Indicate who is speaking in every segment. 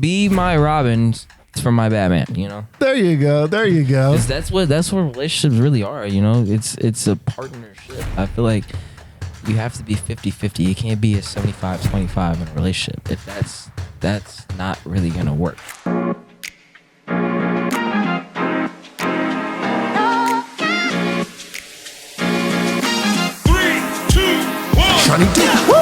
Speaker 1: Be my Robin for my Batman,
Speaker 2: There you go.
Speaker 1: 'Cause that's what relationships really are, it's a partnership. I feel like you have to be 50-50. You can't be a 75-25 in a relationship. If that's not really gonna work.
Speaker 2: Seanydoo. Woo!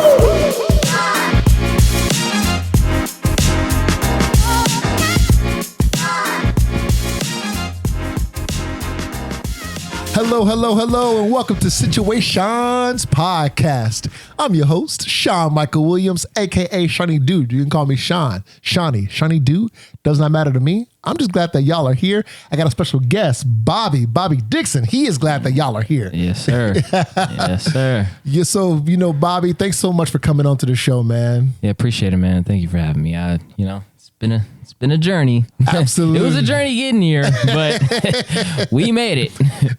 Speaker 2: Hello, and welcome to Situaseans podcast. I'm your host, Sean Michael Williams, aka Seanydoo. You can call me Sean, Seanydoo. Does not matter to me. I'm just glad that y'all are here. I got a special guest, Bobby Dixon. He is glad that y'all are here.
Speaker 1: Yes, sir. Yes, sir.
Speaker 2: Yeah, so Bobby, thanks so much for coming on to the show, man.
Speaker 1: Yeah, appreciate it, man. Thank you for having me. It's been a journey.
Speaker 2: Absolutely.
Speaker 1: It was a journey getting here, but we made it.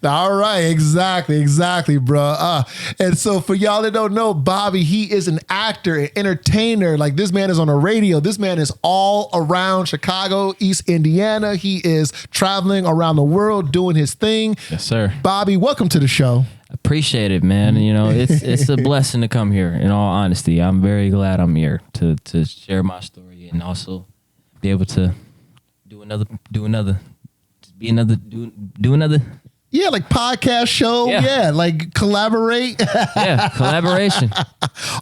Speaker 2: All right. Exactly, bro. And so for y'all that don't know, Bobby, he is an actor, an entertainer. Like, this man is on the radio. This man is all around Chicago, East Indiana. He is traveling around the world doing his thing.
Speaker 1: Yes, sir.
Speaker 2: Bobby, welcome to the show.
Speaker 1: Appreciate it, man. It's a blessing to come here. In all honesty, I'm very glad I'm here to share my story and also be able to do another.
Speaker 2: Yeah, like podcast show. Yeah, like collaborate.
Speaker 1: Yeah, collaboration.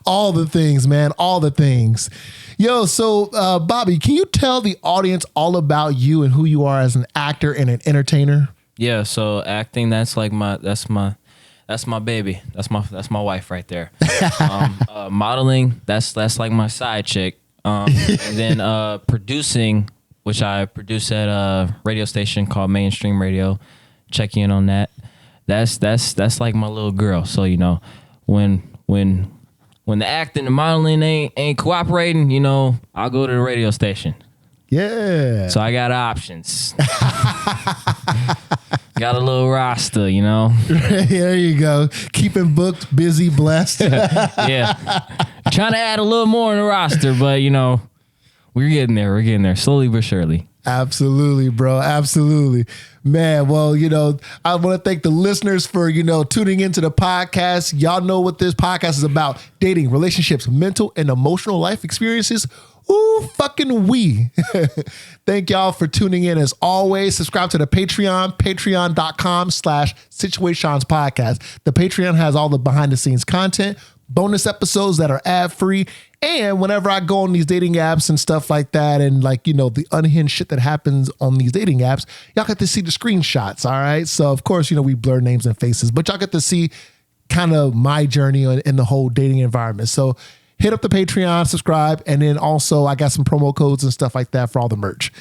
Speaker 2: All the things, man. All the things. Yo, so Bobby, can you tell the audience all about you and who you are as an actor and an entertainer?
Speaker 1: Yeah, so acting, that's my baby. That's my wife right there. Modeling, that's like my side chick. And then producing, which I produce at a radio station called Mainstream Radio. Check in on that. That's like my little girl. So when the acting and modeling ain't cooperating, I'll go to the radio station.
Speaker 2: Yeah.
Speaker 1: So I got options. Got a little roster,
Speaker 2: There you go. Keeping booked, busy, blessed.
Speaker 1: Yeah. Trying to add a little more in the roster, but we're getting there slowly but surely.
Speaker 2: Absolutely, bro. Absolutely. Man, well, I want to thank the listeners for, tuning into the podcast. Y'all know what this podcast is about. Dating, relationships, mental and emotional life experiences. Ooh, fucking we. Thank y'all for tuning in. As always, subscribe to the Patreon, patreon.com/Situaseans podcast. The Patreon has all the behind the scenes content, bonus episodes that are ad free. And whenever I go on these dating apps and stuff like that, and the unhinged shit that happens on these dating apps, y'all get to see the screenshots. All right. So of course, we blur names and faces, but y'all get to see kind of my journey in the whole dating environment. So hit up the Patreon, subscribe, and then also I got some promo codes and stuff like that for all the merch.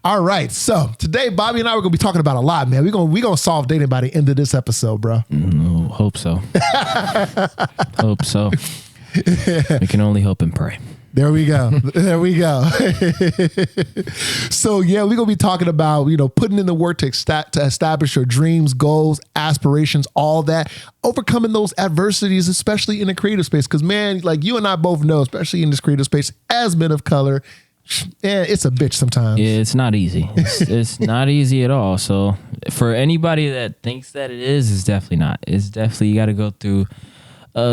Speaker 2: All right, so today Bobby and I are gonna be talking about a lot, man. We're gonna solve dating by the end of this episode, bro.
Speaker 1: Hope so. Hope so. We can only hope and pray.
Speaker 2: There we go. So yeah, we're gonna be talking about putting in the work to establish your dreams, goals, aspirations, all that, overcoming those adversities, especially in the creative space. Because man, like you and I both know, especially in this creative space, as men of color, it's a bitch sometimes.
Speaker 1: Yeah, it's not easy. It's not easy at all. So for anybody that thinks that it is, it's definitely not. It's definitely, you got to go through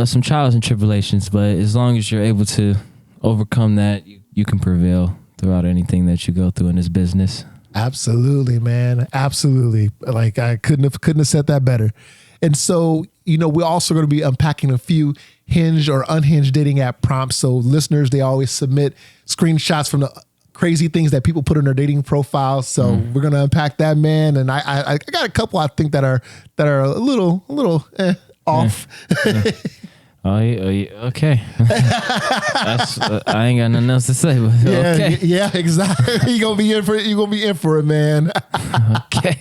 Speaker 1: some trials and tribulations. But as long as you're able to overcome that, you can prevail throughout anything that you go through in this business.
Speaker 2: Absolutely, man. Absolutely. Like I couldn't have said that better. And so, we're also going to be unpacking a few hinged or unhinged dating app prompts. So listeners, they always submit screenshots from the crazy things that people put in their dating profiles. So we're going to unpack that, man. And I got a couple I think that are a little off.
Speaker 1: Yeah. Oh, okay. I ain't got nothing else to say, but okay.
Speaker 2: Yeah, exactly. You're gonna be in for it, man.
Speaker 1: Okay.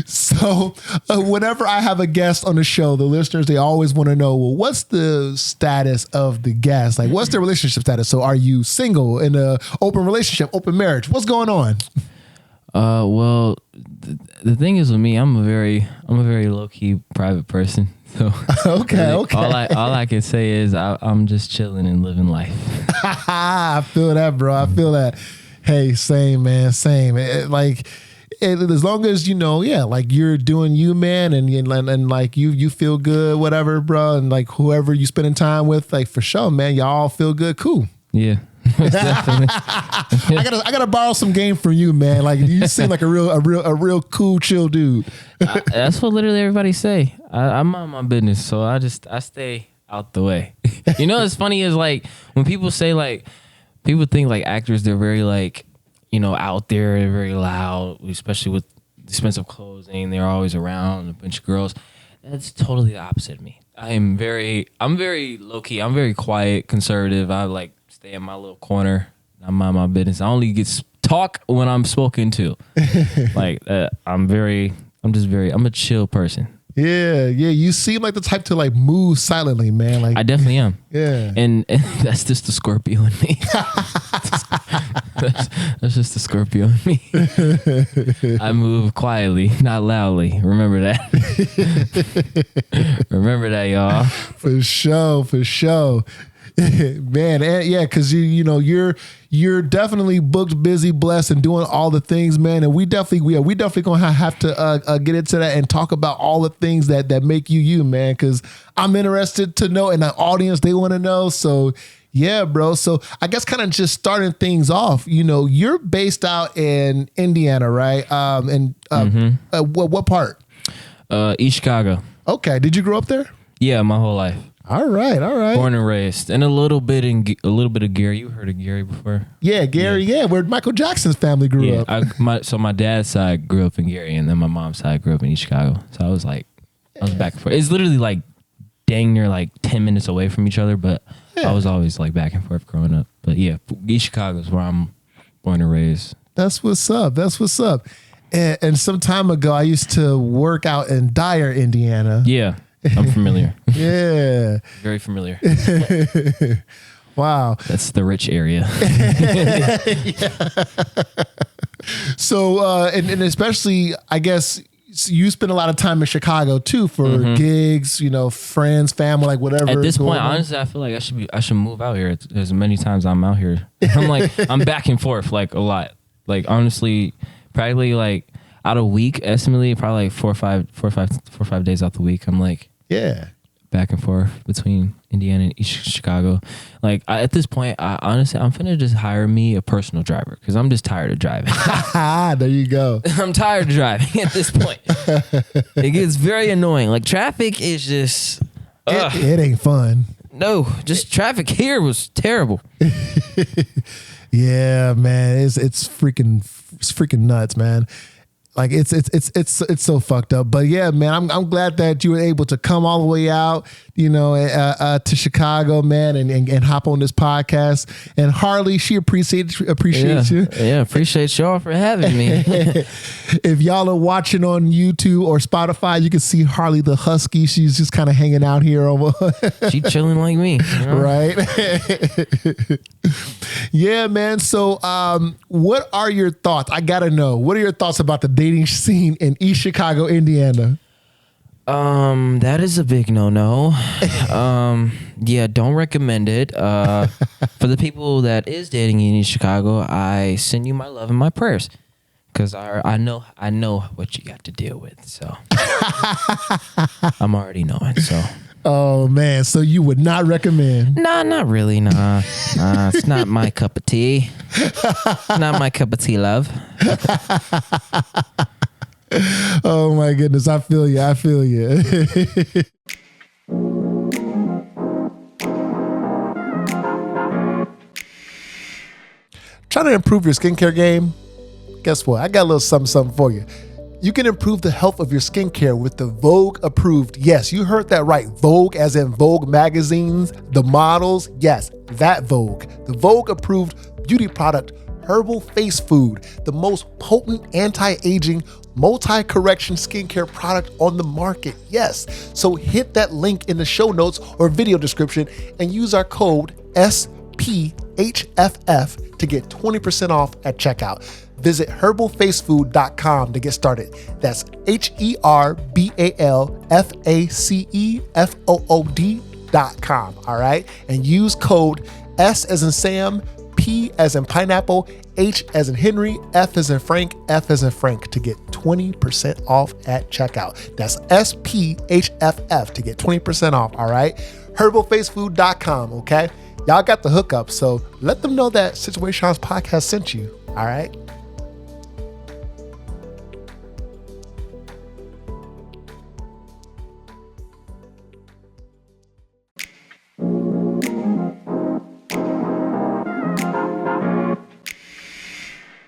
Speaker 2: So whenever I have a guest on the show, the listeners, they always want to know, well, what's the status of the guest? Like, what's their relationship status? So are you single, in a open relationship, open marriage? What's going on?
Speaker 1: Well, the thing is with me, I'm a very low key private person. So
Speaker 2: Okay.
Speaker 1: all I can say is I'm just chilling and living life.
Speaker 2: I feel that, bro. I feel that. Hey, same, man. Same. As long as like you're doing you, man, and like you feel good, whatever, bro, and like whoever you spending time with, like for sure, man, y'all all feel good, cool.
Speaker 1: Yeah.
Speaker 2: I gotta borrow some game from you, man. Like you seem like a real cool, chill dude.
Speaker 1: That's what literally everybody say. I'm on my business, so I stay out the way. What's funny is like when people say like people think like actors, they're very like out there, they're very loud, especially with expensive clothing. They're always around a bunch of girls. That's totally the opposite of me. I'm very low-key. I'm very quiet, conservative. I like stay in my little corner. I mind my business. I only get talk when I'm spoken to. Like I'm a chill person.
Speaker 2: Yeah. You seem like the type to like move silently, man. Like
Speaker 1: I definitely am.
Speaker 2: Yeah.
Speaker 1: And that's just the Scorpio in me. That's just the Scorpio in me. I move quietly, not loudly. Remember that. Remember that, y'all.
Speaker 2: For sure. Man, and yeah, because you're definitely booked, busy, blessed, and doing all the things, man. And we definitely gonna have to get into that and talk about all the things that make you, man. Because I'm interested to know, and the audience, they want to know. So yeah, bro. So I guess kind of just starting things off. You're based out in Indiana, right? What part?
Speaker 1: East Chicago.
Speaker 2: Okay. Did you grow up there?
Speaker 1: Yeah, my whole life.
Speaker 2: All right.
Speaker 1: Born and raised, and a little bit of Gary. You heard of Gary before?
Speaker 2: Yeah, Gary. Yeah, where Michael Jackson's family grew up.
Speaker 1: My dad's side grew up in Gary, and then my mom's side grew up in East Chicago. So I was back and forth. It's literally like dang near like 10 minutes away from each other, but I was always like back and forth growing up. But yeah, East Chicago is where I'm born and raised.
Speaker 2: That's what's up. And some time ago, I used to work out in Dyer, Indiana.
Speaker 1: Yeah. I'm familiar.
Speaker 2: Yeah.
Speaker 1: Very familiar.
Speaker 2: Wow.
Speaker 1: That's the rich area.
Speaker 2: So, and especially, I guess, you spend a lot of time in Chicago too for gigs, friends, family, like whatever.
Speaker 1: At this point, honestly, I feel like I should move out here as many times I'm out here. I'm back and forth like a lot. Like honestly, practically like out a week, estimately probably like four or five days out the week. I'm like,
Speaker 2: yeah,
Speaker 1: back and forth between Indiana and East Chicago. Like at this point, honestly, I'm finna just hire me a personal driver because I'm just tired of driving.
Speaker 2: There you go.
Speaker 1: I'm tired of driving at this point. It gets very annoying. Like traffic is just
Speaker 2: it ain't fun.
Speaker 1: No, just traffic here was terrible.
Speaker 2: Yeah, man, it's freaking nuts, man. Like it's so fucked up, but yeah, man, I'm glad that you were able to come all the way out, to Chicago, man, and hop on this podcast. And Harley, she appreciates you.
Speaker 1: Yeah, appreciate y'all for having me.
Speaker 2: If y'all are watching on YouTube or Spotify, you can see Harley the Husky. She's just kind of hanging out here,
Speaker 1: she chilling like me,
Speaker 2: right? Yeah, man. So, what are your thoughts? I gotta know. What are your thoughts about the dating scene in East Chicago, Indiana?
Speaker 1: That is a big no. Yeah, don't recommend it. For the people that is dating in East Chicago, I send you my love and my prayers. Cause I know what you got to deal with. So I'm already knowing. So.
Speaker 2: Oh man, so you would not recommend?
Speaker 1: Nah, not really. Nah, it's not my cup of tea. Not my cup of tea, love.
Speaker 2: Oh my goodness, I feel you. Trying to improve your skincare game? Guess what? I got a little something for you. You can improve the health of your skincare with the Vogue approved. Yes, you heard that right. Vogue as in Vogue magazines, the models. Yes, that Vogue. The Vogue approved beauty product, herbal face food, the most potent anti-aging, multi-correction skincare product on the market. Yes. So hit that link in the show notes or video description and use our code SP HFF to get 20% off at checkout. Visit herbalfacefood.com to get started. That's herbalfacefood.com. All right. And use code S as in Sam, P as in pineapple, H as in Henry, F as in Frank, F as in Frank to get 20% off at checkout. That's SPHFF to get 20% off. All right. herbalfacefood.com. Okay. Y'all got the hookup. So let them know that Situaseans podcast sent you. All right.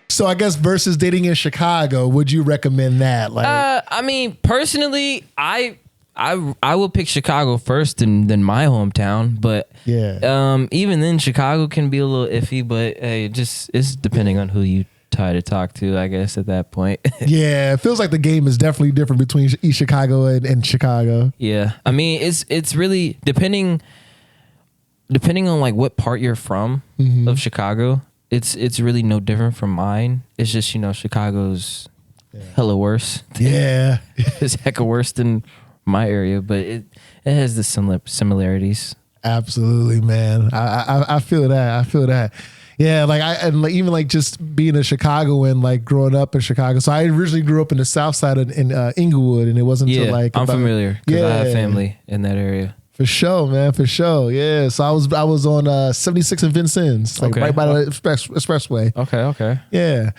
Speaker 2: So I guess versus dating in Chicago, would you recommend that? Like,
Speaker 1: I mean, personally, I will pick Chicago first than my hometown, but
Speaker 2: yeah,
Speaker 1: even then, Chicago can be a little iffy. But hey, it's depending on who you try to talk to, I guess at that point.
Speaker 2: Yeah, it feels like the game is definitely different between East Chicago and Chicago.
Speaker 1: Yeah, I mean, it's really depending on like what part you're from of Chicago. It's really no different from mine. It's just, Chicago's hella worse.
Speaker 2: Yeah.
Speaker 1: It's hecka worse than my area, but it has the similarities.
Speaker 2: Absolutely, man. I feel that. I feel that. Yeah, even like just being a Chicagoan, like growing up in Chicago. So I originally grew up in the South Side in Inglewood, and it wasn't until like
Speaker 1: I'm familiar because I have family in that area.
Speaker 2: For sure, man. For sure. Yeah. So I was on 76 and Vincennes, like right by the expressway.
Speaker 1: Okay.
Speaker 2: Yeah.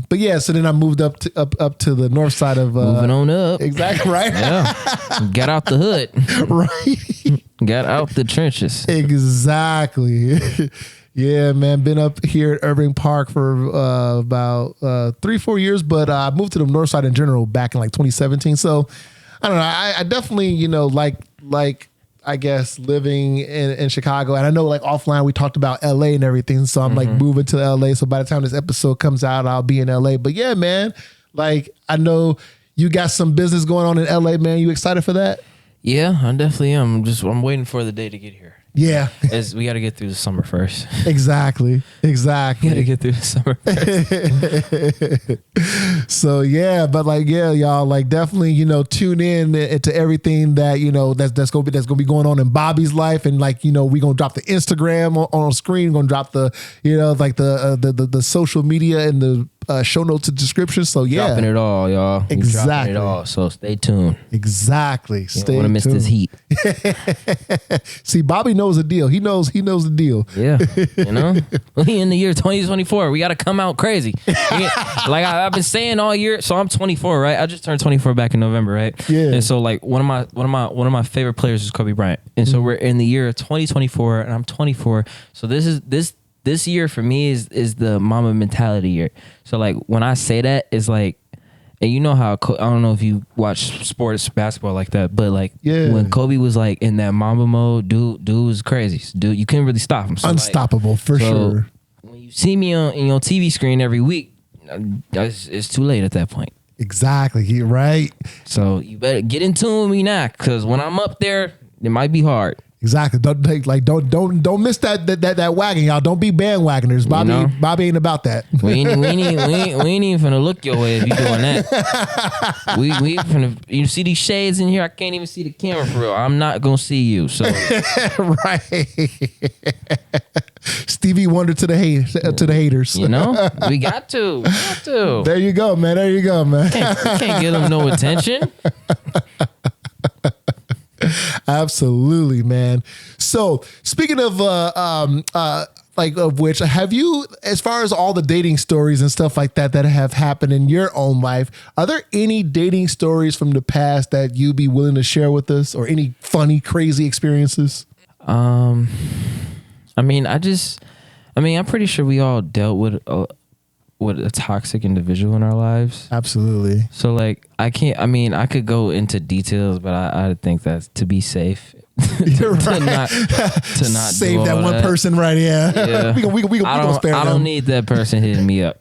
Speaker 2: But yeah. So then I moved up to the north side of
Speaker 1: moving on up.
Speaker 2: Exactly. Right.
Speaker 1: Yeah. Got out the hood.
Speaker 2: Right.
Speaker 1: Got out the trenches.
Speaker 2: Exactly. Yeah, man. Been up here at Irving Park for about 3-4 years, but I moved to the north side in general back in like 2017. So I don't know. I definitely, like I guess living in Chicago, and I know like offline we talked about LA and everything. So I'm like moving to LA. So by the time this episode comes out, I'll be in LA. But yeah, man, like I know you got some business going on in LA, man. You excited for that?
Speaker 1: Yeah, I definitely am. I'm waiting for the day to get here.
Speaker 2: Yeah.
Speaker 1: We got to get through the summer first.
Speaker 2: Exactly.
Speaker 1: We got to get through the summer first.
Speaker 2: So yeah, but like, yeah, y'all like definitely, tune in to everything that, that's going to be going on in Bobby's life. And like, we going to drop the Instagram on screen, going to drop the, like the social media and the show notes and description. So yeah.
Speaker 1: Dropping it all, y'all.
Speaker 2: Exactly.
Speaker 1: Dropping it all. So stay tuned.
Speaker 2: Exactly.
Speaker 1: You don't want to miss this heat.
Speaker 2: See, Bobby knows the deal. He knows the deal.
Speaker 1: Yeah. We in the year 2024. We got to come out crazy. Like I've been saying all year. So I'm 24, right? I just turned 24 back in November, right?
Speaker 2: Yeah.
Speaker 1: And so like one of my favorite players is Kobe Bryant. And so we're in the year 2024 and I'm 24. So this year for me is the mama mentality year. So like when I say that, it's like, and you know how I don't know if you watch sports basketball like that, but like when Kobe was like in that mamba mode, dude was crazy. Dude, you couldn't really stop him. So
Speaker 2: unstoppable, like, for sure.
Speaker 1: When you see me on your TV screen every week, it's too late at that point.
Speaker 2: Exactly, right.
Speaker 1: So you better get in tune with me now, because when I'm up there, it might be hard.
Speaker 2: Exactly. Don't miss that wagon, y'all. Don't be bandwagoners. Bobby ain't about that.
Speaker 1: We ain't even finna look your way if you doing that. We finna, you see these shades in here? I can't even see the camera for real. I'm not gonna see you. So
Speaker 2: right. Stevie Wonder to the haters.
Speaker 1: We got to.
Speaker 2: There you go, man. We
Speaker 1: can't give them no attention.
Speaker 2: Absolutely, man. So speaking of of which, have you, as far as all the dating stories and stuff like that have happened in your own life, are there any dating stories from the past that you'd be willing to share with us, or any funny, crazy experiences?
Speaker 1: I'm pretty sure we all dealt with a toxic individual in our lives.
Speaker 2: Absolutely.
Speaker 1: So like I could go into details, but I think that's to be safe.
Speaker 2: You're right.
Speaker 1: to not
Speaker 2: save that one person, right? Yeah. we gonna spare them.
Speaker 1: I don't need that person hitting me up.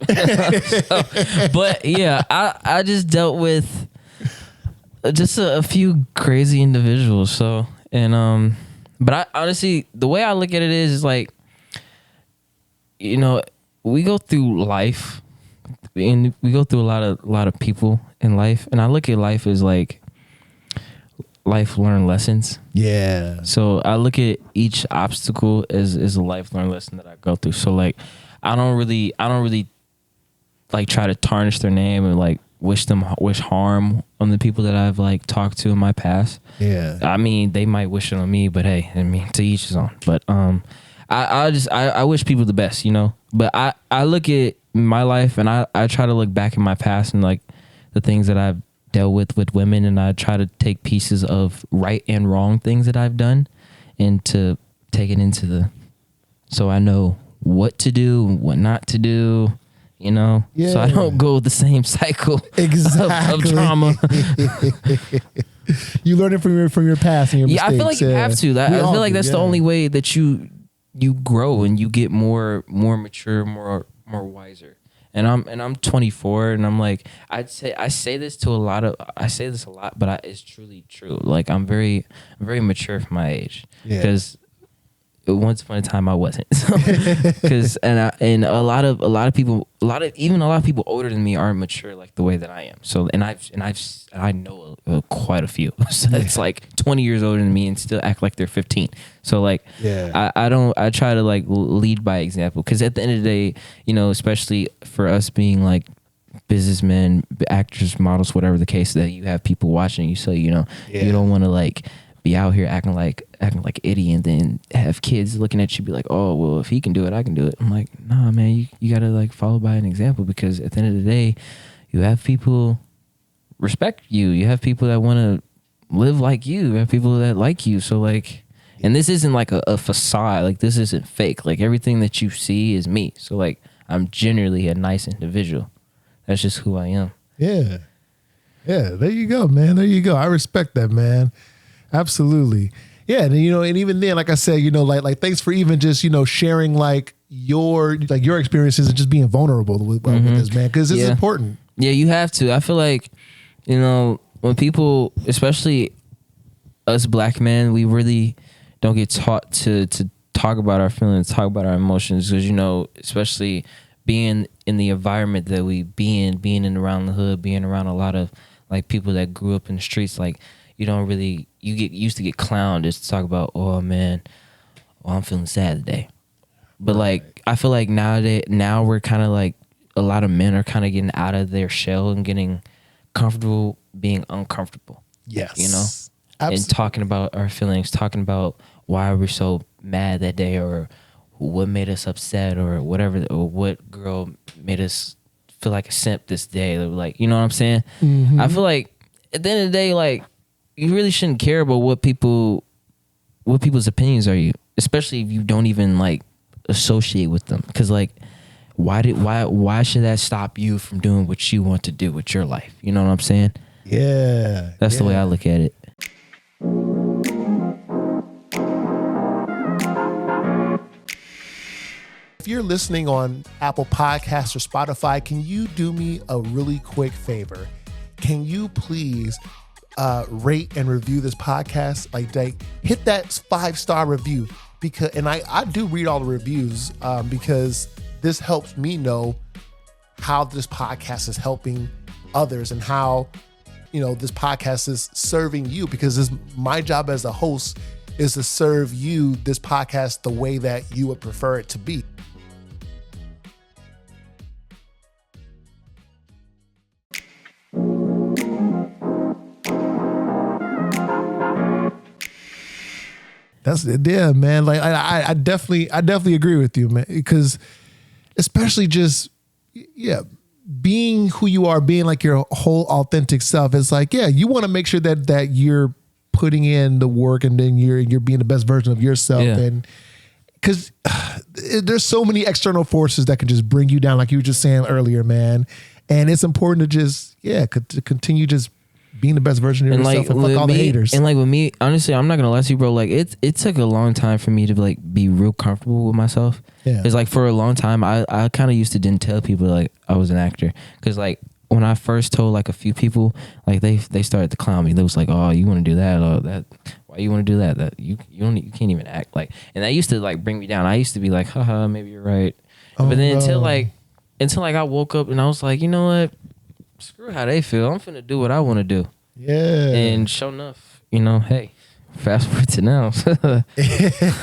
Speaker 1: But yeah, I just dealt with just a few crazy individuals. So but I honestly, the way I look at it is like, you know, we go through life, and we go through a lot of people in life, and I look at life as like life learned lessons.
Speaker 2: Yeah.
Speaker 1: So I look at each obstacle as a life learned lesson that I go through. So like I don't really like try to tarnish their name and like wish harm on the people that I've like talked to in my past.
Speaker 2: Yeah.
Speaker 1: I mean, they might wish it on me, but hey, I mean, to each his own. But I wish people the best, you know. But I look at my life and I try to look back in my past and like the things that I've dealt with women, and I try to take pieces of right and wrong things that I've done and to take it into so I know what to do, what not to do, you know, so I don't go the same cycle of trauma.
Speaker 2: You learn it from your past and your mistakes.
Speaker 1: I feel like you have to. I feel like that's the only way that you grow and you get more mature, more wiser. And I'm 24, and I'm like, I say this a lot, but it's truly true. Like I'm very mature for my age, because once upon a time I wasn't. Because and a lot of people older than me aren't mature like the way that I am. So I know quite a few. So it's like 20 years older than me and still act like they're 15. So like I try to like lead by example, because at the end of the day, you know, especially for us being like businessmen, actors, models, whatever the case, that you have people watching you, so you know you don't want to like be out here acting like idiot and then have kids looking at you be like, oh well, if he can do it, I can do it. I'm like, nah man, you gotta like follow by an example, because at the end of the day you have people respect you, you have people that want to live like you have people that like you. So like, and this isn't like a facade, like this isn't fake, like everything that you see is me. So like I'm generally a nice individual. That's just who I am.
Speaker 2: Yeah, there you go, man. There you go. I respect that, man. Absolutely. Yeah. And, you know, and even then, like I said, you know, like thanks for even just, you know, sharing like your experiences and just being vulnerable with this, man, because it's important.
Speaker 1: Yeah, you have to. I feel like, you know, when people, especially us black men, we really don't get taught to talk about our feelings, talk about our emotions, because, you know, especially being in the environment that we being in around the hood, being around a lot of like people that grew up in the streets, like you don't really, you get used to get clowned just to talk about, oh man, I'm feeling sad today. But like, I feel like now we're kind of like, a lot of men are kind of getting out of their shell and getting comfortable being uncomfortable.
Speaker 2: Yes.
Speaker 1: You know?
Speaker 2: Absolutely.
Speaker 1: And talking about our feelings, talking about why we're so mad that day, or what made us upset, or whatever, or what girl made us feel like a simp this day. Like, you know what I'm saying? Mm-hmm. I feel like at the end of the day, like, you really shouldn't care about what people's opinions are, you, especially if you don't even like associate with them. Because like, why should that stop you from doing what you want to do with your life? You know what I'm saying?
Speaker 2: Yeah.
Speaker 1: That's the way I look at it.
Speaker 2: If you're listening on Apple Podcasts or Spotify, can you do me a really quick favor? Can you please rate and review this podcast? Like hit that 5-star review, because, and I do read all the reviews because this helps me know how this podcast is helping others and how, you know, this podcast is serving you, because my job as a host is to serve you this podcast the way that you would prefer it to be. That's it, yeah, man. Like I definitely agree with you, man. Because especially just being who you are, being like your whole authentic self. It's like, yeah, you want to make sure that you're putting in the work, and then you're being the best version of yourself. Yeah. And because there's so many external forces that can just bring you down, like you were just saying earlier, man. And it's important to just to continue just being the best version of yourself, and fuck all the haters.
Speaker 1: And like with me, honestly, I'm not gonna lie to you, bro. Like it took a long time for me to like be real comfortable with myself. Yeah. It's like for a long time, I kind of used to didn't tell people like I was an actor, because like when I first told like a few people, like they started to clown me. They was like, oh, you want to do that? Oh, that. Why you want to do that? That you can't even act like. And that used to like bring me down. I used to be like, haha, maybe you're right.
Speaker 2: Oh,
Speaker 1: but then
Speaker 2: no.
Speaker 1: until like I woke up and I was like, you know what? Screw how they feel. I'm finna do what I want to do.
Speaker 2: Yeah.
Speaker 1: And sure enough, you know, hey, fast forward to now. I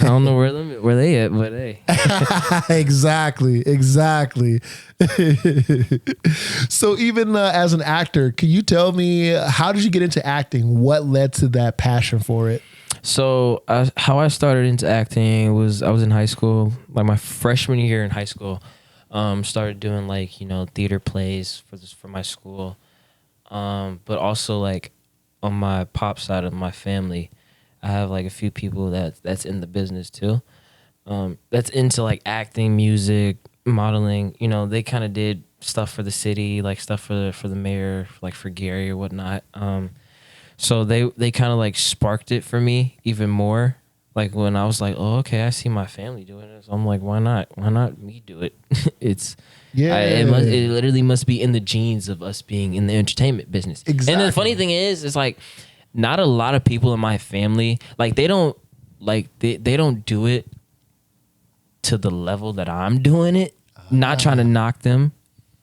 Speaker 1: don't know where they at, but hey.
Speaker 2: Exactly. So even as an actor, can you tell me how did you get into acting? What led to that passion for it?
Speaker 1: So how I started into acting was I was in high school, like my freshman year in high school. Started doing like, you know, theater plays for my school. But also like on my pop side of my family, I have like a few people that's in the business too. That's into like acting, music, modeling. You know, they kind of did stuff for the city, like stuff for the mayor, like for Gary or whatnot. So they kind of like sparked it for me even more. Like when I was like, oh, okay, I see my family doing this. I'm like, why not? Why not me do it? It's it literally must be in the genes of us being in the entertainment business.
Speaker 2: Exactly.
Speaker 1: And the funny thing is, it's like not a lot of people in my family like they don't do it to the level that I'm doing it. Not trying to knock them.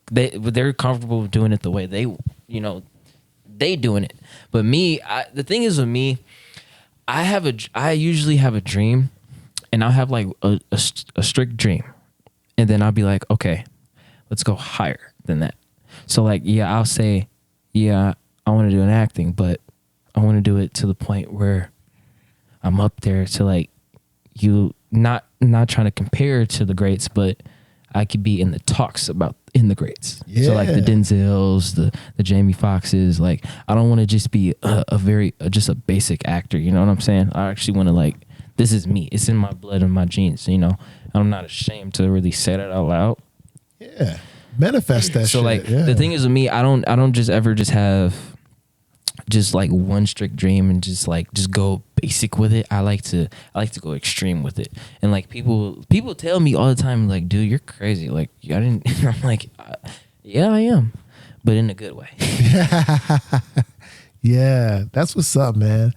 Speaker 1: They're comfortable doing it the way they doing it. But me, the thing is with me, I usually have a dream, and I'll have like a strict dream, and then I'll be like, okay, let's go higher than that. So like, yeah, I'll say, yeah, I want to do an acting, but I want to do it to the point where I'm up there to like you, not trying to compare to the greats, but I could be in the talks about in the greats. Yeah. So like the Denzels, the Jamie Foxxes. Like I don't want to just be just a basic actor. You know what I'm saying? I actually want to like, this is me. It's in my blood and my genes. You know, I'm not ashamed to really say that out loud.
Speaker 2: Yeah, manifest that.
Speaker 1: So
Speaker 2: shit.
Speaker 1: like
Speaker 2: yeah.
Speaker 1: The thing is with me, I don't just ever just have just like one strict dream and just go basic with it. I like to go extreme with it. And like people tell me all the time, like, dude, you're crazy. Like I didn't. I'm like, yeah, I am, but in a good way.
Speaker 2: Yeah, that's what's up, man.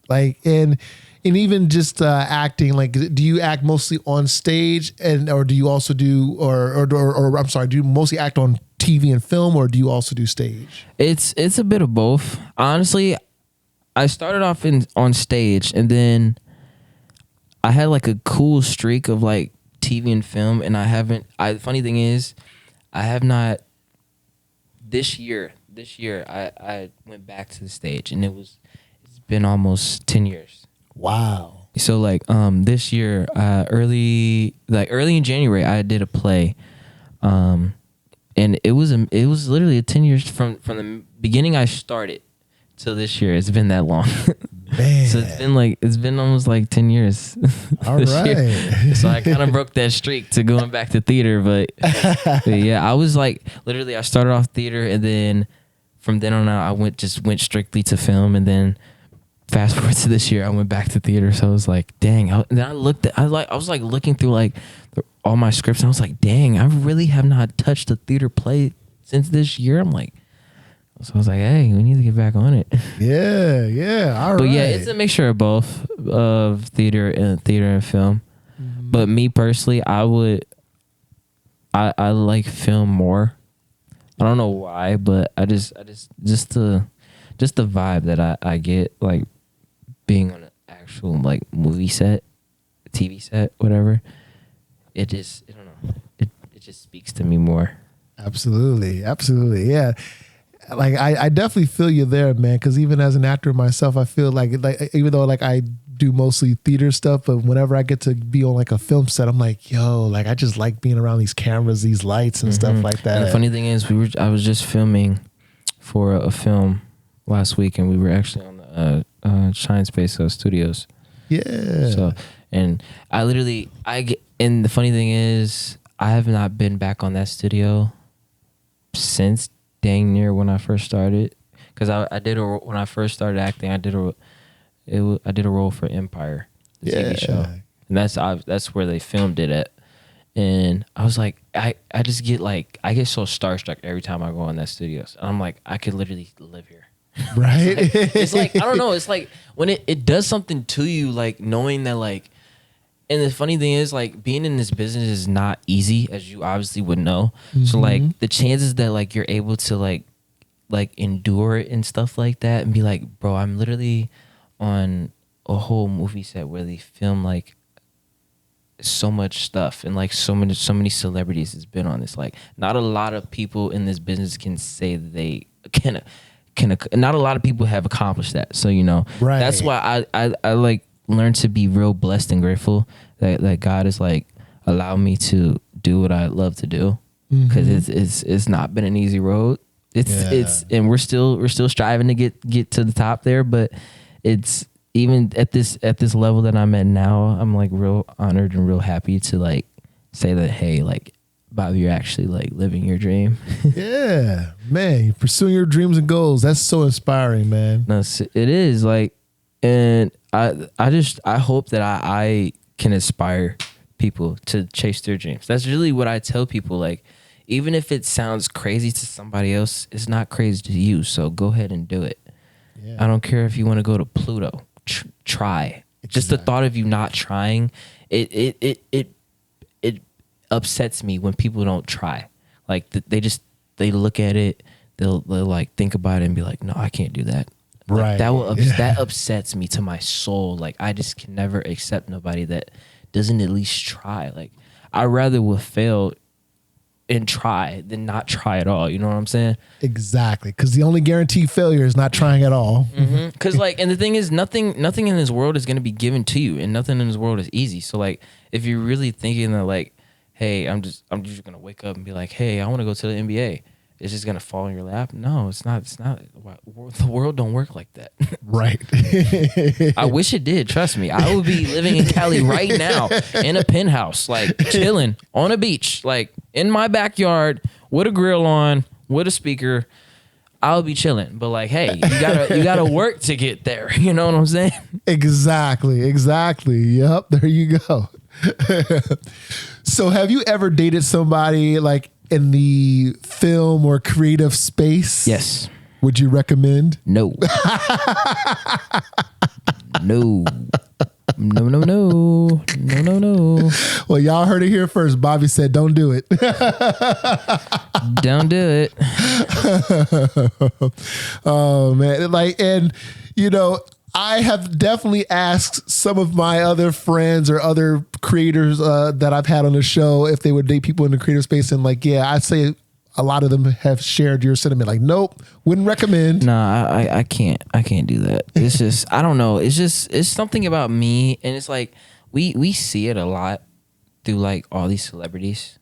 Speaker 2: Like and even just acting. Like, do you act mostly on stage, or do you also do, or I'm sorry, do you mostly act on TV and film, or do you also do stage?
Speaker 1: It's a bit of both. Honestly, I started off on stage, and then I had like a cool streak of like TV and film, and the funny thing is, I have not. This year, I went back to the stage, and it's been almost 10 years.
Speaker 2: Wow.
Speaker 1: So like this year, early in January, I did a play, and it was literally 10 years from the beginning I started till this year. It's been that long.
Speaker 2: Man.
Speaker 1: So it's been almost like 10 years.
Speaker 2: All right.
Speaker 1: So I kind of broke that streak to going back to theater, but yeah, I was like literally I started off theater, and then from then on out I went strictly to film, and then fast forward to this year, I went back to theater. So I was like, dang. Then I was like looking through like all my scripts, and I was like, dang, I really have not touched a theater play since this year. I'm like, so I was like, hey, we need to get back on it.
Speaker 2: Yeah. All right.
Speaker 1: But yeah, it's a mixture of both of theater and film. Mm-hmm. But me personally, I like film more. I don't know why, but I just the vibe that I get like being on an actual like movie set, TV set, whatever. I don't know. It just speaks to me more.
Speaker 2: Absolutely. Yeah. Like I definitely feel you there, man. Because even as an actor myself, I feel like even though like I do mostly theater stuff, but whenever I get to be on like a film set, I'm like, yo, like I just like being around these cameras, these lights, and stuff like that.
Speaker 1: And the funny thing is, I was just filming for a film last week, and we were actually on the Shine Space Studios.
Speaker 2: Yeah.
Speaker 1: So, and and the funny thing is, I have not been back on that studio since dang near when I first started, because when I first started acting, I did a role for Empire, the TV show, and that's where they filmed it at. And I was like, I just get like, I get so starstruck every time I go on that studios. And I'm like, I could literally live here.
Speaker 2: Right.
Speaker 1: It's like I don't know. It's like when it does something to you, like knowing that like And the funny thing is, like, being in this business is not easy, as you obviously would know. So like the chances that like you're able to like endure it and stuff like that and be like, bro, I'm literally on a whole movie set where they film like so much stuff and like so many celebrities has been on this. Like, not a lot of people in this business can say that they can not a lot of people have accomplished that. So, you know, that's why I like learned to be real blessed and grateful that God has like allowed me to do what I love to do, because it's not been an easy road. It's and we're still striving to get to the top there, but it's even at this level that I'm at now, I'm like real honored and real happy to like say that, hey, like, Bobby, you're actually like living your dream.
Speaker 2: Yeah, man, you're pursuing your dreams and goals. That's so inspiring, man.
Speaker 1: No, it is like, and I hope that I can inspire people to chase their dreams. That's really what I tell people. Like, even if it sounds crazy to somebody else, it's not crazy to you. So go ahead and do it. Yeah. I don't care if you want to go to Pluto. Try. Exactly. Just the thought of you not trying, it upsets me when people don't try. Like they look at it, they'll like think about it and be like, no, I can't do that. Like, that upsets me to my soul. Like, I just can never accept nobody that doesn't at least try. Like, I rather will fail and try than not try at all. You know what I'm saying? Exactly.
Speaker 2: Because the only guaranteed failure is not trying at all.
Speaker 1: Because like, and the thing is, nothing in this world is going to be given to you, and nothing in this world is easy. So like, if you're really thinking that like, hey, I'm just going to wake up and be like, hey, I want to go to the NBA, it's just going to fall in your lap. No, it's not. The world don't work like that.
Speaker 2: Right.
Speaker 1: I wish it did. Trust me. I would be living in Cali right now in a penthouse, like chilling on a beach, like in my backyard with a grill on, with a speaker. I'll be chilling. But like, hey, you gotta work to get there. You know what I'm saying?
Speaker 2: Exactly. Yep. There you go. So have you ever dated somebody like in the film or creative space?
Speaker 1: Yes.
Speaker 2: Would you recommend?
Speaker 1: No. No.
Speaker 2: Well, y'all heard it here first. Bobby said, don't do it.
Speaker 1: Don't do it.
Speaker 2: Oh, man. Like, and, you know, I have definitely asked some of my other friends or other creators that I've had on the show if they would date people in the creative space. And like, yeah, I'd say a lot of them have shared your sentiment. Like, nope, wouldn't recommend.
Speaker 1: Nah, I can't do that. It's just, I don't know. It's something about me. And it's like, we see it a lot through like all these celebrities.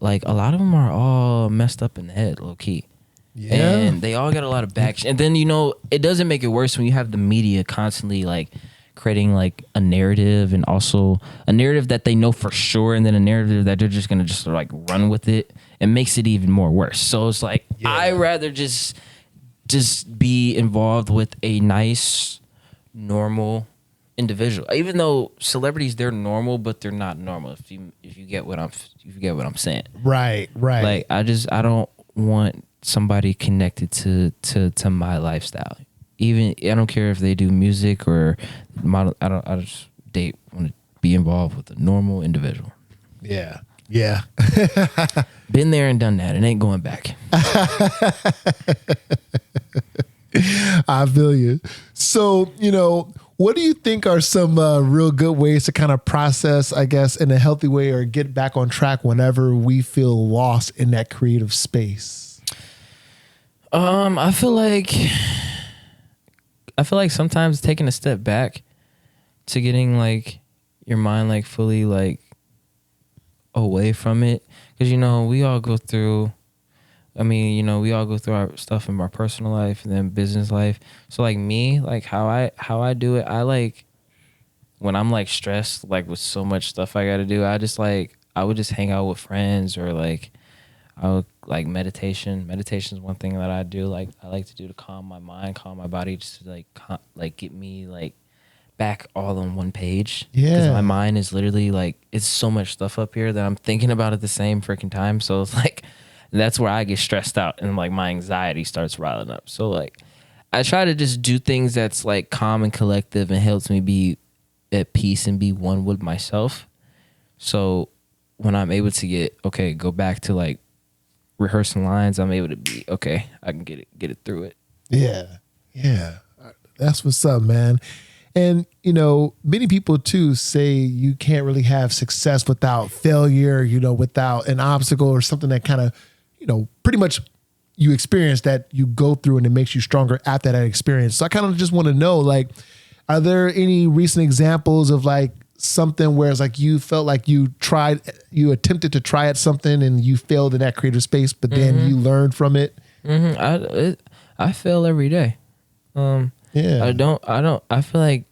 Speaker 1: Like, a lot of them are all messed up in the head, low key. Yeah. And they all got a lot of back. And then, you know, it doesn't make it worse when you have the media constantly like creating like a narrative, and also a narrative that they know for sure, and then a narrative that they're just going to just like run with it. It makes it even more worse. So it's like, I rather just be involved with a nice, normal individual. Even though celebrities, they're normal, but they're not normal. If you get what I'm saying.
Speaker 2: Right.
Speaker 1: Like, I don't want somebody connected to my lifestyle. Even, I don't care if they do music or model. I just want to be involved with a normal individual.
Speaker 2: Yeah.
Speaker 1: Been there and done that. It ain't going back.
Speaker 2: I feel you. So, you know, what do you think are some real good ways to kind of process, I guess, in a healthy way, or get back on track whenever we feel lost in that creative space?
Speaker 1: I feel like sometimes taking a step back to getting like your mind like fully like away from it, because, you know, we all go through our stuff in our personal life and then business life. So like me, like how I do it, I like when I'm like stressed, like with so much stuff I got to do, I would just hang out with friends, or like I would like meditation. Meditation is one thing that I do. Like, I like to do to calm my mind, calm my body, just to like get me like back all on one page. Yeah. Because my mind is literally like, it's so much stuff up here that I'm thinking about at the same freaking time. So it's like, that's where I get stressed out and like my anxiety starts riling up. So like, I try to just do things that's like calm and collective and helps me be at peace and be one with myself. So when I'm able to go back to like rehearsing lines, I'm able to be okay. I can get it through it.
Speaker 2: Yeah. That's what's up, man. And, you know, many people too say you can't really have success without failure, you know, without an obstacle or something that kind of, you know, pretty much you experience that you go through and it makes you stronger after that experience. So I kind of just want to know, like, are there any recent examples of like something where it's like you felt like you attempted to try at something and you failed in that creative space, but then you learned from it?
Speaker 1: I fail every day. I feel like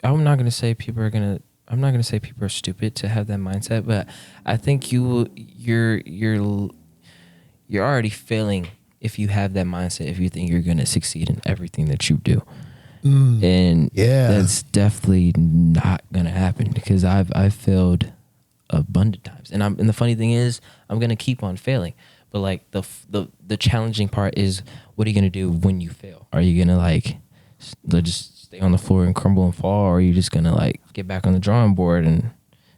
Speaker 1: I'm not gonna say people are stupid to have that mindset, but I think you're already failing if you have that mindset, if you think you're gonna succeed in everything that you do. And that's definitely not gonna happen, because I've failed abundant times, and the funny thing is I'm gonna keep on failing. But like the challenging part is, what are you gonna do when you fail? Are you gonna like just stay on the floor and crumble and fall, or are you just gonna like get back on the drawing board and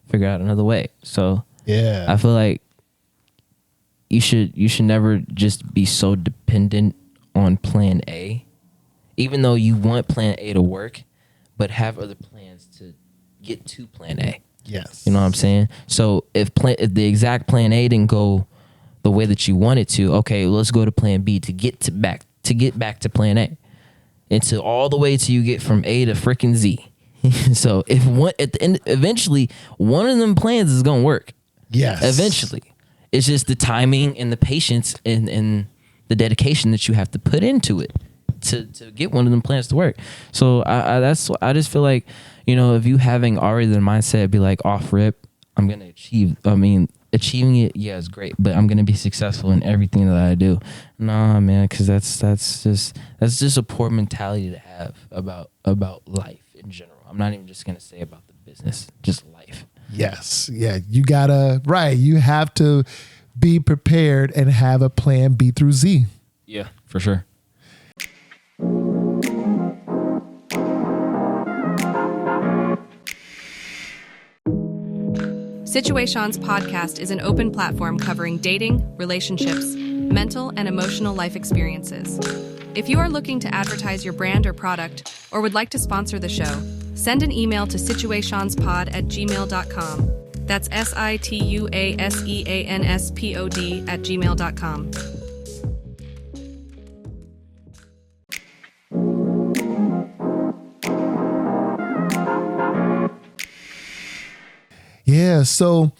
Speaker 1: figure out another way? So I feel like you should never just be so dependent on plan A, even though you want plan A to work, but have other plans to get to plan A.
Speaker 2: Yes.
Speaker 1: You know what I'm saying? So if the exact plan A didn't go the way that you want it to, okay, let's go to plan B to get back to plan A. And to all the way till you get from A to freaking Z. So if at the end, eventually one of them plans is gonna work.
Speaker 2: Yes.
Speaker 1: Eventually. It's just the timing and the patience and the dedication that you have to put into it to get one of them plans to work. So I just feel like, you know, if you having already the mindset, be like off rip, I'm gonna achieve. I mean, achieving it, yeah, is great, but I'm gonna be successful in everything that I do. Nah, man, because that's just a poor mentality to have about life in general. I'm not even just gonna say about the business, just life.
Speaker 2: Yes, yeah, you have to be prepared and have a plan B through Z.
Speaker 1: Yeah, for sure.
Speaker 3: Situaseans podcast is an open platform covering dating, relationships, mental and emotional life experiences. If you are looking to advertise your brand or product, or would like to sponsor the show, send an email to situationspod@gmail.com. That's situaseanspod@gmail.com.
Speaker 2: Yeah. So,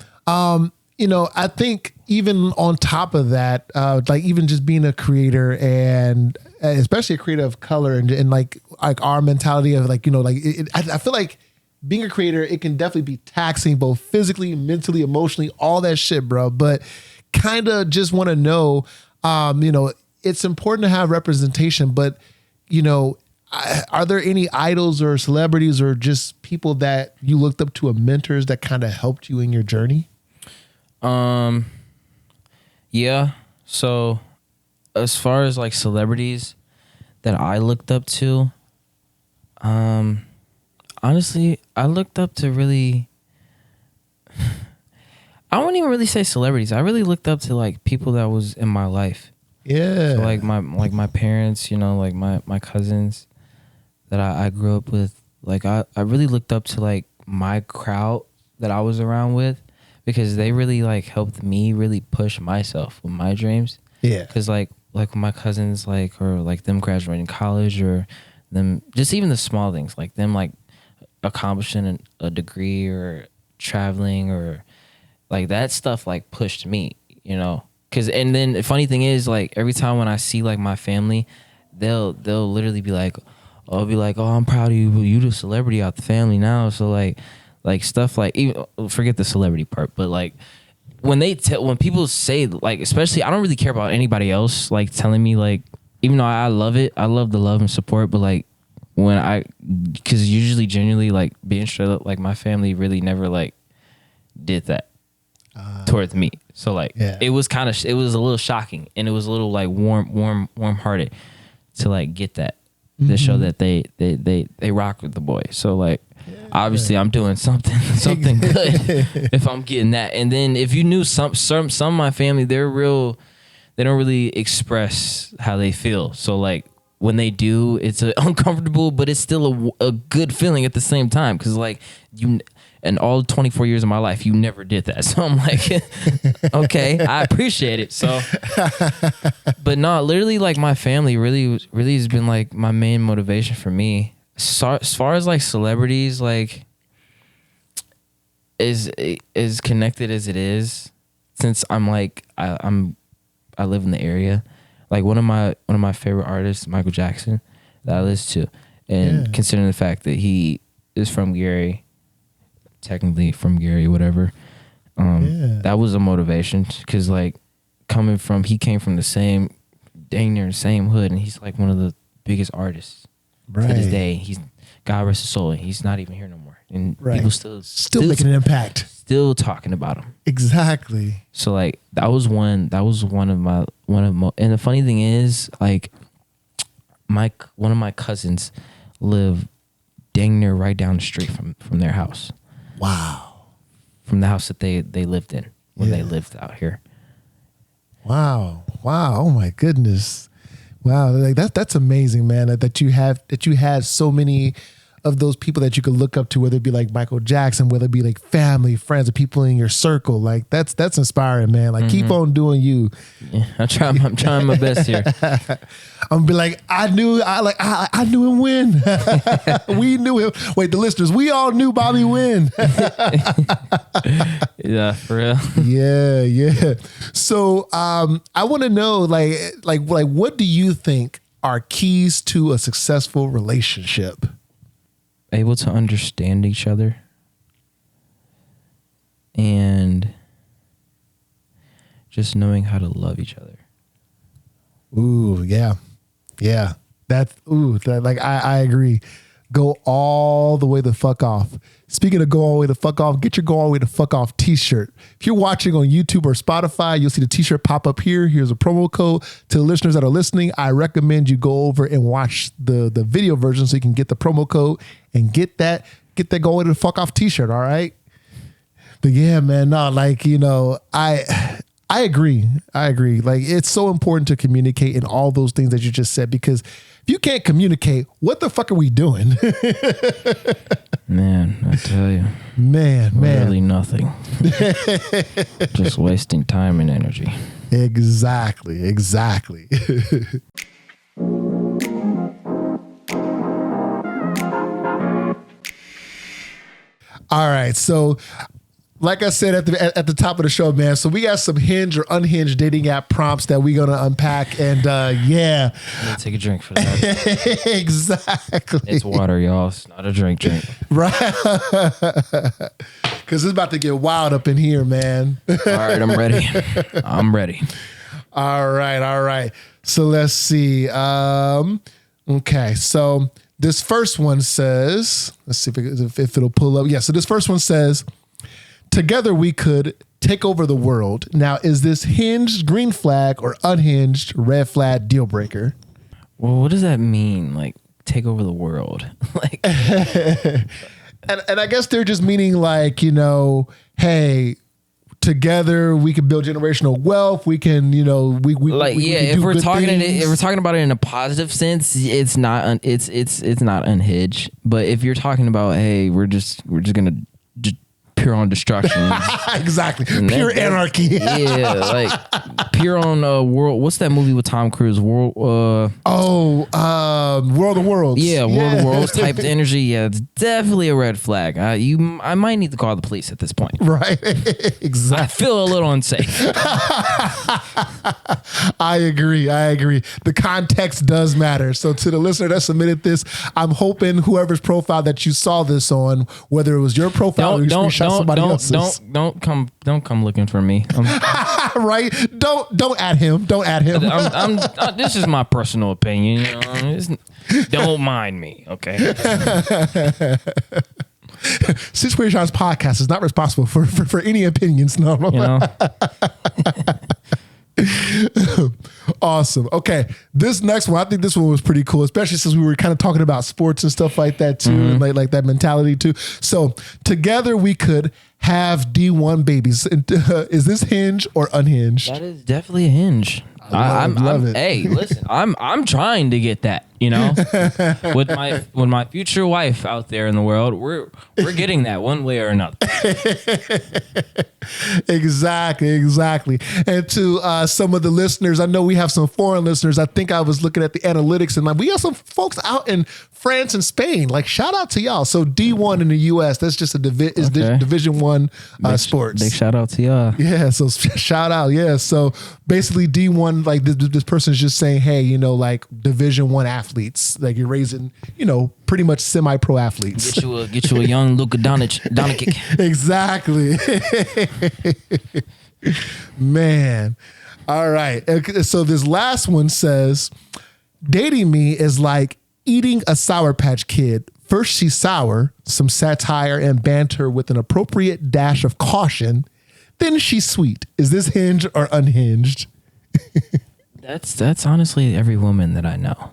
Speaker 2: you know, I think even on top of that, like even just being a creator and especially a creator of color and like our mentality of like, you know, like I feel like being a creator, it can definitely be taxing both physically, mentally, emotionally, all that shit, bro. But kind of just want to know, you know, it's important to have representation, but, you know, are there any idols or celebrities or just people that you looked up to, or mentors that kind of helped you in your journey?
Speaker 1: Yeah. So as far as like celebrities that I looked up to, honestly, I looked up to really, I wouldn't even really say celebrities. I really looked up to like people that was in my life.
Speaker 2: Yeah.
Speaker 1: So like my parents, you know, like my cousins that I grew up with. Like I really looked up to like my crowd that I was around with, because they really like helped me really push myself with my dreams.
Speaker 2: Yeah.
Speaker 1: Cause like my cousins, like, or like them graduating college, or them just even the small things, like them like accomplishing a degree or traveling, or like that stuff like pushed me, you know. Cause and then the funny thing is, like every time when I see like my family, they'll literally be like, I'll be like, oh, I'm proud of you. You the celebrity out the family now. So like stuff like, even forget the celebrity part, but like when people say, like, especially, I don't really care about anybody else like telling me, like, even though I love it, I love the love and support, but like because usually genuinely like being straight up, like my family really never like did that towards me. So like it was a little shocking, and it was a little like warm hearted to like get that. To show that they rock with the boy. So like obviously I'm doing something good if I'm getting that. And then if you knew some of my family, they don't really express how they feel. So like when they do, it's uncomfortable, but it's still a good feeling at the same time. Cause like and all 24 years of my life, you never did that. So I'm like, okay, I appreciate it. So, but no, literally like my family really has been like my main motivation for me. So, as far as like celebrities, like is connected as it is, since I'm like, I live in the area. Like one of my favorite artists, Michael Jackson, that I listen to, and considering the fact that he is from Gary, technically from Gary, whatever. That was a motivation because like he came from the dang near the same hood, and he's like one of the biggest artists to this day. He's, God rest his soul, and he's not even here no more, and people still
Speaker 2: making an impact,
Speaker 1: still talking about him.
Speaker 2: Exactly. So
Speaker 1: like that was one of and the funny thing is like one of my cousins live dang near right down the street from their house.
Speaker 2: Wow.
Speaker 1: From the house that they lived in when they lived out here.
Speaker 2: Wow. Oh my goodness. Wow. Like that's amazing, man. That you had so many of those people that you could look up to, whether it be like Michael Jackson, whether it be like family, friends, or people in your circle. Like that's inspiring, man. Like keep on doing you.
Speaker 1: Yeah, I'm trying my best here.
Speaker 2: I'm gonna be like, I knew him win. We knew him. Wait, the listeners, we all knew Bobby win.
Speaker 1: Yeah, for real.
Speaker 2: Yeah. So I want to know, like what do you think are keys to a successful relationship?
Speaker 1: Able to understand each other and just knowing how to love each other.
Speaker 2: Ooh, yeah. I agree. Go all the way the fuck off. Speaking of go all the way the fuck off, get your go all the way the fuck off t-shirt. If you're watching on YouTube or Spotify, you'll see the t-shirt pop up here. Here's a promo code. To the listeners that are listening, I recommend you go over and watch the video version so you can get the promo code and get that go all the way the fuck off t-shirt, all right? But yeah, man, no, like, you know, I agree. Like, it's so important to communicate in all those things that you just said, because if you can't communicate, what the fuck are we doing?
Speaker 1: Man, I tell you.
Speaker 2: Man.
Speaker 1: Really nothing. Just wasting time and energy.
Speaker 2: Exactly. All right, so like I said at the top of the show, man, so we got some Hinged or Unhinged dating app prompts that we're gonna unpack, and yeah.
Speaker 1: I'm gonna take a drink for that.
Speaker 2: Exactly.
Speaker 1: It's water, y'all. It's not a drink.
Speaker 2: Right. Because it's about to get wild up in here, man.
Speaker 1: All right, I'm ready.
Speaker 2: All right. So let's see. Okay, so this first one says, let's see if it'll pull up. Yeah, so this first one says, together we could take over the world. Now, is this hinged, green flag, or unhinged, red flag, deal breaker?
Speaker 1: Well, what does that mean? Like, take over the world? Like,
Speaker 2: and I guess they're just meaning like, you know, hey, together we can build generational wealth. We can, you know, we
Speaker 1: like,
Speaker 2: we
Speaker 1: yeah.
Speaker 2: can
Speaker 1: If
Speaker 2: do
Speaker 1: we're
Speaker 2: good
Speaker 1: talking
Speaker 2: things.
Speaker 1: if we're talking about it in a positive sense, it's not it's not unhinged. But if you're talking about, hey, we're just gonna pure on destruction.
Speaker 2: Exactly. Pure anarchy.
Speaker 1: Yeah, like pure on world. What's that movie with Tom Cruise? World
Speaker 2: World of Worlds.
Speaker 1: Yeah, World of Worlds type of energy. Yeah, it's definitely a red flag. I might need to call the police at this point.
Speaker 2: Right. Exactly.
Speaker 1: I feel a little unsafe.
Speaker 2: I agree. The context does matter. So to the listener that submitted this, I'm hoping whoever's profile that you saw this on, whether it was your profile or you screenshot somebody else's.
Speaker 1: Don't come looking for me.
Speaker 2: Right? Don't add him.
Speaker 1: This is my personal opinion. You know? Don't mind me, okay?
Speaker 2: Situaseans podcast is not responsible for any opinions. No.
Speaker 1: You know?
Speaker 2: Awesome. Okay. This next one, I think this one was pretty cool, especially since we were kind of talking about sports and stuff like that too, and like that mentality too. So together we could have D1 babies. Is this Hinge or Unhinged?
Speaker 1: That is definitely a Hinge.
Speaker 2: I love it.
Speaker 1: Hey, listen, I'm trying to get that, you know, with my future wife out there in the world, we're getting that one way or another.
Speaker 2: Exactly. And to some of the listeners, I know we have some foreign listeners. I think I was looking at the analytics and we got some folks out in France and Spain. Like shout out to y'all. So D1 in the US, that's just a Division 1 sports.
Speaker 1: Big shout out to y'all.
Speaker 2: Yeah, so shout out. Yeah, so basically D1, like this person is just saying, hey, you know, like Division 1 athletes, like you're raising, you know, pretty much semi-pro athletes.
Speaker 1: Get you a young Luka Doncic.
Speaker 2: Exactly. Man. All right. So this last one says, dating me is like eating a Sour Patch Kid. First she's sour, some satire and banter with an appropriate dash of caution. Then she's sweet. Is this Hinge or Unhinged?
Speaker 1: That's honestly every woman that I know.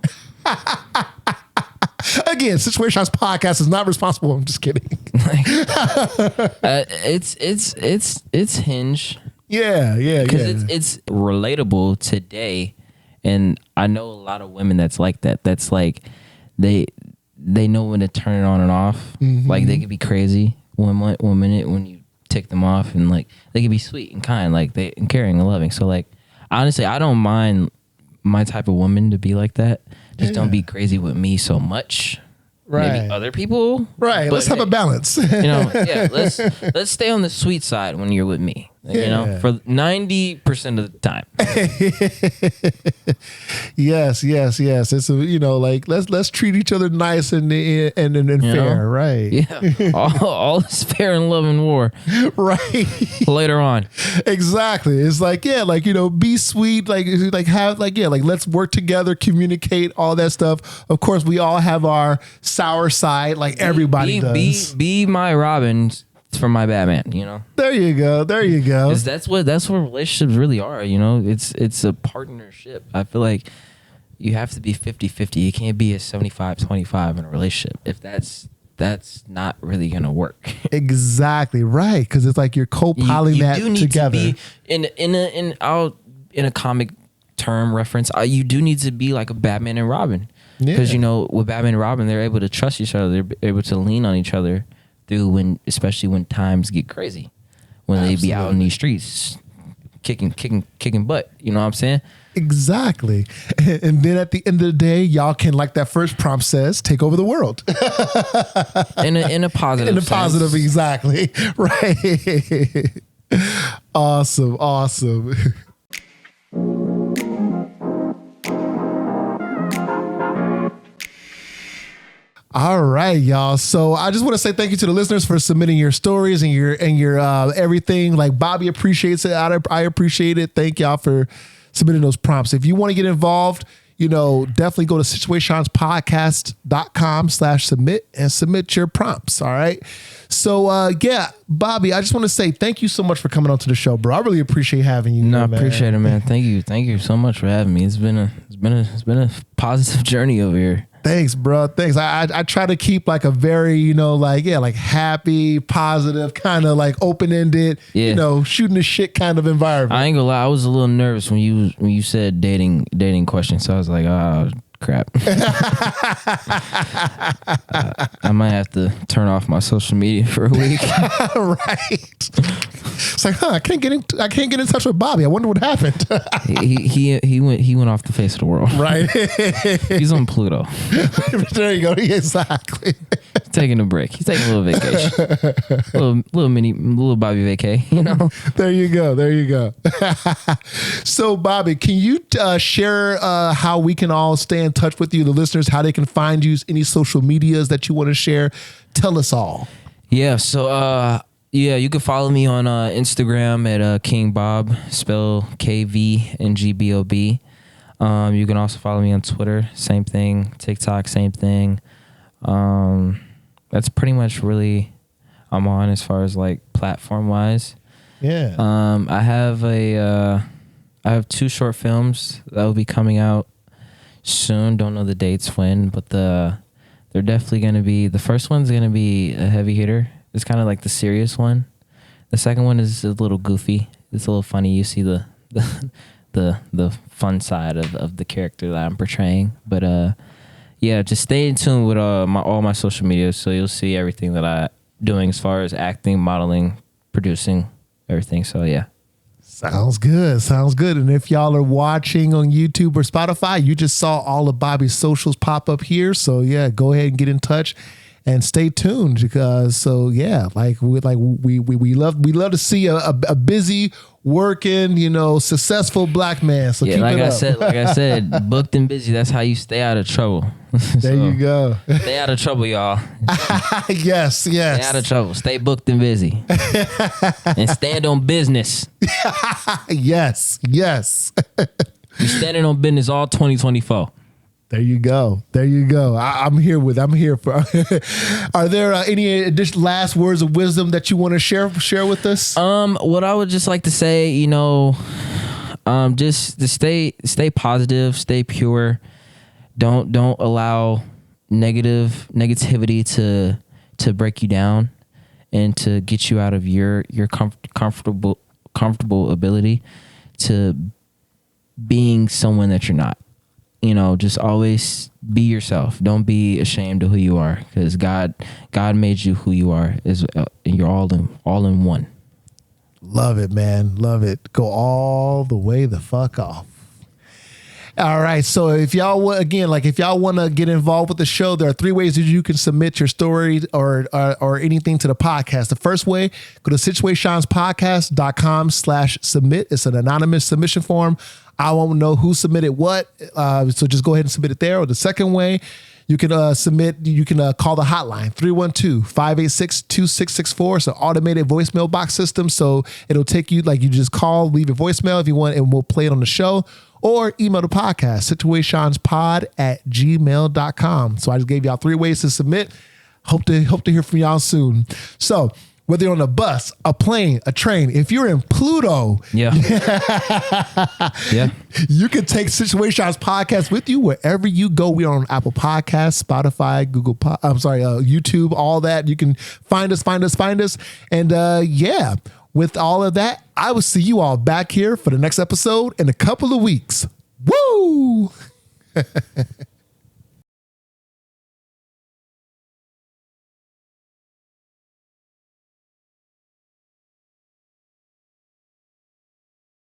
Speaker 2: Again, Situaseans podcast is not responsible. I'm just kidding.
Speaker 1: It's Hinge.
Speaker 2: Yeah.
Speaker 1: Because it's relatable today, and I know a lot of women that's like that. That's like they know when to turn it on and off. Like they could be crazy one minute when you tick them off, and like they could be sweet and kind, like and caring and loving. So like honestly, I don't mind my type of woman to be like that. Just don't be crazy with me so much.
Speaker 2: Right.
Speaker 1: Maybe other people.
Speaker 2: Right.
Speaker 1: But
Speaker 2: let's have a balance.
Speaker 1: You know, yeah. Let's stay on the sweet side when you're with me. You know, for 90% of the time.
Speaker 2: Yes. It's you know, like let's treat each other nice and fair, right?
Speaker 1: Yeah. all is fair in love and war.
Speaker 2: Right.
Speaker 1: Later on.
Speaker 2: Exactly. It's like, yeah, like, you know, be sweet, like have like, yeah, like let's work together, communicate, all that stuff. Of course, we all have our sour side, like everybody does.
Speaker 1: Be my Robin for my Batman, you know.
Speaker 2: There you go.
Speaker 1: 'Cause that's what relationships really are, you know. It's a partnership. I feel like you have to be 50-50. You can't be a 75-25 in a relationship. If that's not really gonna work.
Speaker 2: Exactly right, because it's like you're co-piling that
Speaker 1: do need
Speaker 2: together.
Speaker 1: To be in a comic term reference, you do need to be like a Batman and Robin, because you know with Batman and Robin, they're able to trust each other. They're able to lean on each other through especially when times get crazy, when they be out in these streets kicking butt. You know what I'm saying?
Speaker 2: Exactly. And then at the end of the day, y'all can, like that first prompt says, take over the world.
Speaker 1: in a positive sense.
Speaker 2: Positive, exactly. Right. Awesome. All right, y'all. So I just want to say thank you to the listeners for submitting your stories and your everything. Like Bobby appreciates it. I appreciate it. Thank y'all for submitting those prompts. If you want to get involved, you know, definitely go to situationspodcast.com/submit and submit your prompts. All right. So yeah, Bobby, I just want to say thank you so much for coming on to the show, bro. I really appreciate having you.
Speaker 1: No, I appreciate it, man. Thank you so much for having me. It's been a positive journey over here.
Speaker 2: Thanks, bro. Thanks. I try to keep like a very, you know, like, yeah, like happy, positive, kind of like open-ended, you know, shooting the shit kind of environment.
Speaker 1: I ain't gonna lie, I was a little nervous when you said dating questions. So I was like, oh crap. I might have to turn off my social media for a week.
Speaker 2: Right. It's like, I can't get in touch with Bobby. I wonder what happened.
Speaker 1: he went off the face of the world.
Speaker 2: Right.
Speaker 1: He's on Pluto.
Speaker 2: There you go. Exactly.
Speaker 1: Taking a break. He's taking a little vacation. little Bobby vacay, you know?
Speaker 2: There you go. So Bobby, can you share how we can all stay in touch with you, the listeners, how they can find you, any social medias that you want to share? Tell us all.
Speaker 1: Yeah. So, you can follow me on Instagram at King Bob, spell KVNGBOB. You can also follow me on Twitter, same thing. TikTok, same thing. That's pretty much really I'm on as far as like platform wise.
Speaker 2: Yeah.
Speaker 1: I have have 2 short films that will be coming out soon. Don't know the dates when, but they're definitely going to be. The first one's going to be a heavy hitter. It's kind of like the serious one. The second one is a little goofy. It's a little funny. You see the fun side of the character that I'm portraying. But yeah, just stay in tune with all my social media, so you'll see everything that I'm doing as far as acting, modeling, producing, everything. So yeah.
Speaker 2: Sounds good. Sounds good. And if y'all are watching on YouTube or Spotify, you just saw all of Bobby's socials pop up here. So yeah, go ahead and get in touch and stay tuned, because we love to see a busy, working, successful black man. So
Speaker 1: yeah,
Speaker 2: keep
Speaker 1: like
Speaker 2: it
Speaker 1: I
Speaker 2: up.
Speaker 1: said, booked and busy. That's how you stay out of trouble.
Speaker 2: There you go.
Speaker 1: Stay out of trouble, y'all.
Speaker 2: Yes.
Speaker 1: Stay out of trouble. Stay booked and busy. And stand on business.
Speaker 2: Yes.
Speaker 1: We standing on business all 2024.
Speaker 2: There you go. I'm here for. Are there any additional last words of wisdom that you want to share with us?
Speaker 1: What I would just like to say, just to stay positive, stay pure. Don't allow negativity to break you down and to get you out of your comfortable ability to being someone that you're not. Just always be yourself. Don't be ashamed of who you are, because God made you who you are. You're all in one.
Speaker 2: Love it, man. Love it. Go all the way the fuck off. All right. So if y'all want to get involved with the show, there are 3 ways that you can submit your story or anything to the podcast. The first way, go to situationspodcast.com/submit. It's an anonymous submission form. I won't know who submitted what. So just go ahead and submit it there. Or the second way, you can submit, you can call the hotline, 312-586-2664. It's an automated voicemail box system. So it'll take you, you just call, leave a voicemail if you want, and we'll play it on the show. Or email the podcast, situationspod@gmail.com. So I just gave y'all 3 ways to submit. Hope to hear from y'all soon. So whether you're on a bus, a plane, a train, if you're in Pluto,
Speaker 1: yeah,
Speaker 2: you can take Situations Podcast with you wherever you go. We are on Apple Podcasts, Spotify, YouTube, all that. You can find us. And yeah, with all of that, I will see you all back here for the next episode in a couple of weeks. Woo!